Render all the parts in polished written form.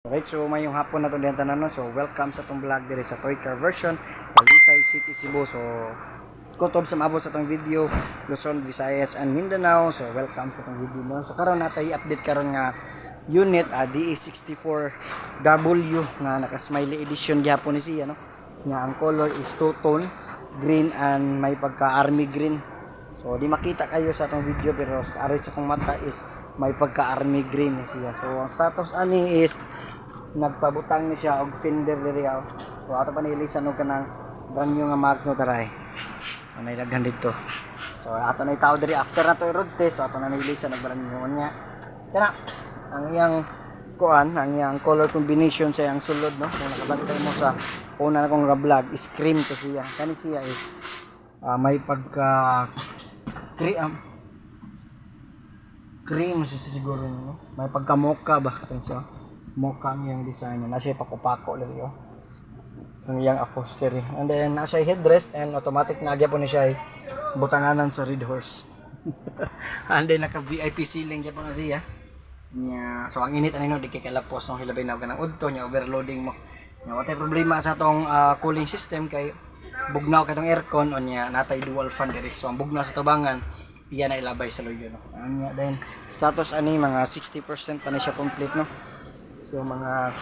Alright, so mayong hapon na ito din tanan, no? So welcome sa itong vlog diri sa Toy Car version Talisay City, Cebu. So kutob sa maabot sa itong video Luzon, Visayas and Mindanao. So welcome sa itong video mo. So karon natay update karon nga unit DE64W nga naka-smiley edition gyapon ni siya, no? Nga ang color is two-tone green and may pagka army green. So di makita kayo sa itong video pero sa aray sa kong mata is may pagka-army green siya. So ang status ani is nagpabutang ni siya og fender diri aw. So ato pa nilisan og kanang brand new nga mags no taray. Anay daghan dito. So ato na itaw diri after na to road test, so ato na nilisan og brand new nya. Kana ang iyang kuan, ang iyang color combination sa iyang sulod, no. Kung nakabantay mo sa una na kong vlog is cream to siya. Kani siya is may pagka cream siguro, no? May pagka mocha ba siya, mocha ang yung design niya, nasa pako-pako lang yun ang iyang upholstery, and then nasa headrest and automatic na po ni siya butanganan sa Red Horse. And then naka VIP ceiling dyan po na siya nya. So ang init ano di kay kalapos ng hilabay na ganang udto nya, overloading mo nya, wala problema sa tong cooling system kay bugnaw katong aircon o nya natay dual fan diri. So ang bugnaw sa tubangan iyan na ilabay sa loyo, no. Anya then status ani mga 60% pa na siya complete, no. So mga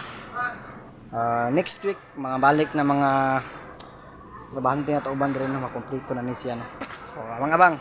next week mga balik na mga trabahante na tauban rin na makompleto na ni siya, no. So abang-abang.